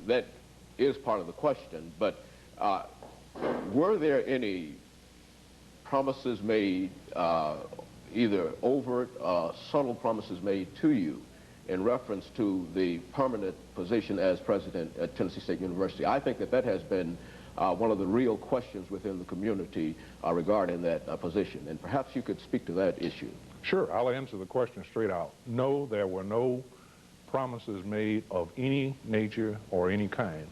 that is part of the question, but were there any promises made, either overt, subtle promises made to you in reference to the permanent position as president at Tennessee State University? I think that that has been one of the real questions within the community regarding that position, and perhaps you could speak to that issue. Sure, I'll answer the question straight out. No, there were no promises made of any nature or any kind.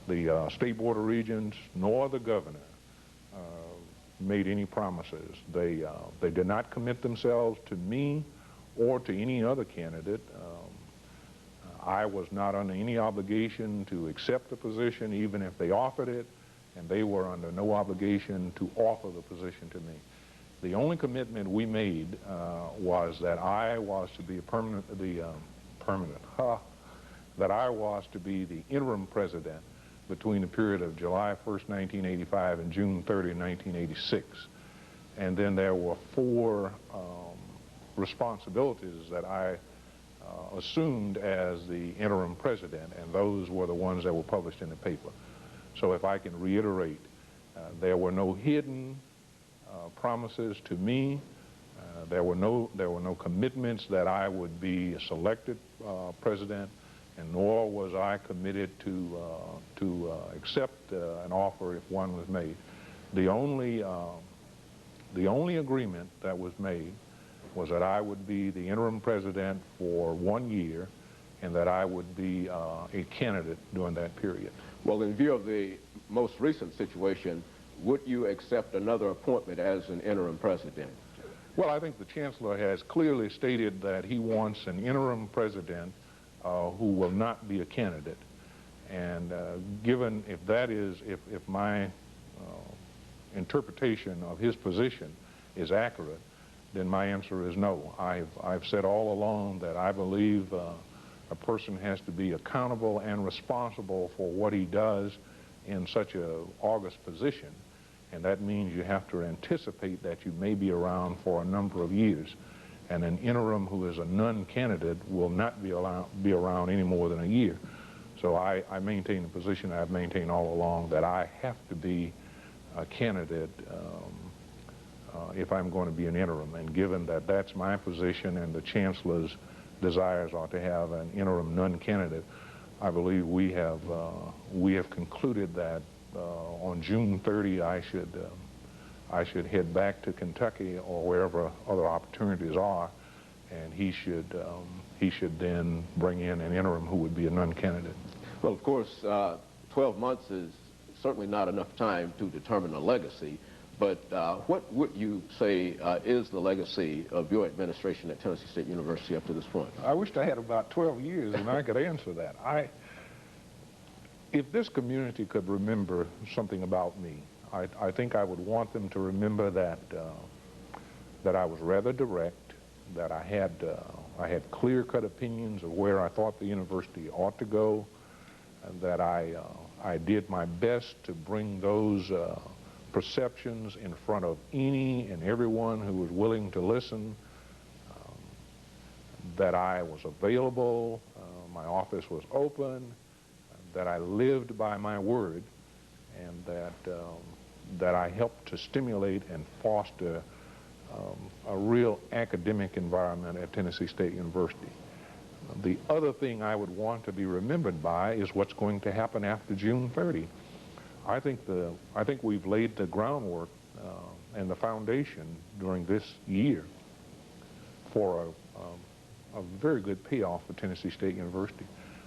The State Board of Regents nor the governor made any promises. They did not commit themselves to me or to any other candidate. I was not under any obligation to accept the position, even if they offered it, and they were under no obligation to offer the position to me. The only commitment we made was that I was to be that I was to be the interim president between the period of July 1st, 1985 and June 30, 1986. And then there were 4 responsibilities that I assumed as the interim president, and those were the ones that were published in the paper. So if I can reiterate, there were no hidden promises to me. There were no commitments that I would be selected president, and nor was I committed to accept an offer if one was made. The only agreement that was made was that I would be the interim president for 1 year, and that I would be a candidate during that period. Well, in view of the most recent situation, would you accept another appointment as an interim president? Well, I think the Chancellor has clearly stated that he wants an interim president who will not be a candidate. And given if that is, if my interpretation of his position is accurate, then my answer is no. I've said all along that I believe a person has to be accountable and responsible for what he does in such an august position. And that means you have to anticipate that you may be around for a number of years. And an interim who is a non-candidate will not be around any more than a year. So I maintain the position I've maintained all along, that I have to be a candidate if I'm going to be an interim. And given that that's my position and the Chancellor's desires are to have an interim non-candidate, I believe we have concluded that on June 30 I should head back to Kentucky or wherever other opportunities are, and he should then bring in an interim who would be a non-candidate. Well, of course, 12 months is certainly not enough time to determine a legacy, but what would you say is the legacy of your administration at Tennessee State University up to this point? I wished I had about 12 years and I could answer that. If this community could remember something about me, I think I would want them to remember that I was rather direct, that I had clear-cut opinions of where I thought the university ought to go, and that I did my best to bring those perceptions in front of any and everyone who was willing to listen, that I was available, my office was open, that I lived by my word, and that I helped to stimulate and foster a real academic environment at Tennessee State University. The other thing I would want to be remembered by is what's going to happen after June 30. I think we've laid the groundwork and the foundation during this year for a very good payoff for Tennessee State University.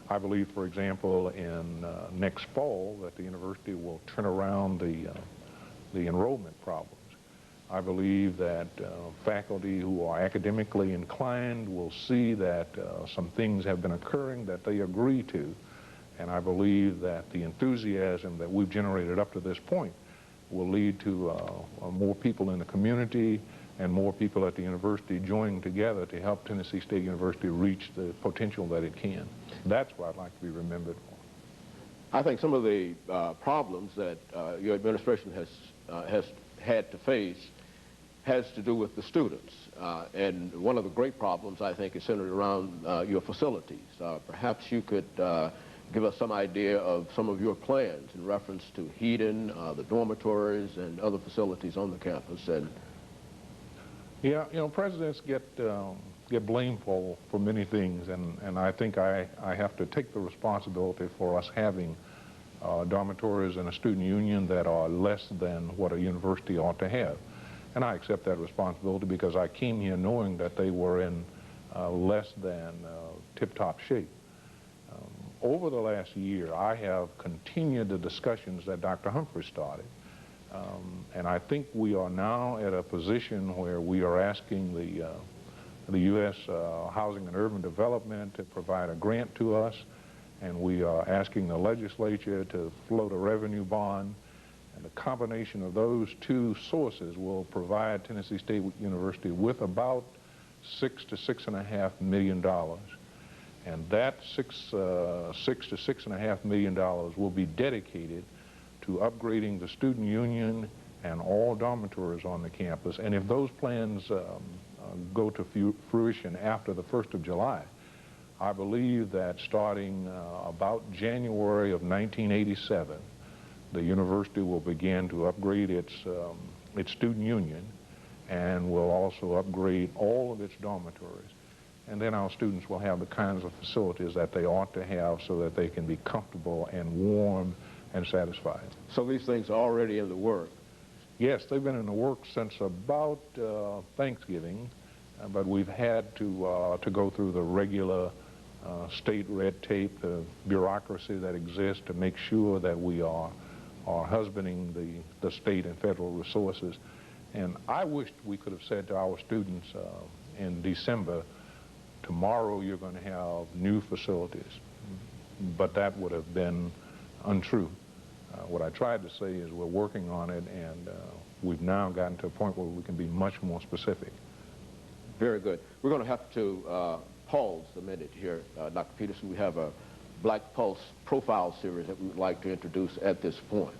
I believe, for example, in next fall that the university will turn around the enrollment problems. I believe that faculty who are academically inclined will see that some things have been occurring that they agree to. And I believe that the enthusiasm that we've generated up to this point will lead to more people in the community and more people at the university joining together to help Tennessee State University reach the potential that it can. That's what I'd like to be remembered for. I think some of the problems that your administration has had to face has to do with the students. And one of the great problems, I think, is centered around your facilities. Perhaps you could give us some idea of some of your plans in reference to heating, the dormitories, and other facilities on the campus. And yeah, you know, presidents get blamed for many things, and I think I have to take the responsibility for us having dormitories and a student union that are less than what a university ought to have. And I accept that responsibility because I came here knowing that they were in less than tip-top shape. Over the last year, I have continued the discussions that Dr. Humphrey started. And I think we are now at a position where we are asking the U.S. Housing and Urban Development to provide a grant to us, and we are asking the legislature to float a revenue bond, and the combination of those two sources will provide Tennessee State University with about $6 to $6.5 million. And that $6 to $6.5 million will be dedicated to upgrading the student union and all dormitories on the campus. And if those plans go to fruition after the 1st of July, I believe that starting about January of 1987, the university will begin to upgrade its student union and will also upgrade all of its dormitories. And then our students will have the kinds of facilities that they ought to have so that they can be comfortable and warm and satisfied. So these things are already in the work? Yes, they've been in the works since about Thanksgiving, but we've had to go through the regular state red tape, the bureaucracy that exists to make sure that we are husbanding the state and federal resources. And I wished we could have said to our students in December, tomorrow you're going to have new facilities, but that would have been untrue. What I tried to say is we're working on it, and we've now gotten to a point where we can be much more specific. Very good. We're going to have to pause a minute here, Dr. Peterson. We have a Black Pulse profile series that we would like to introduce at this point.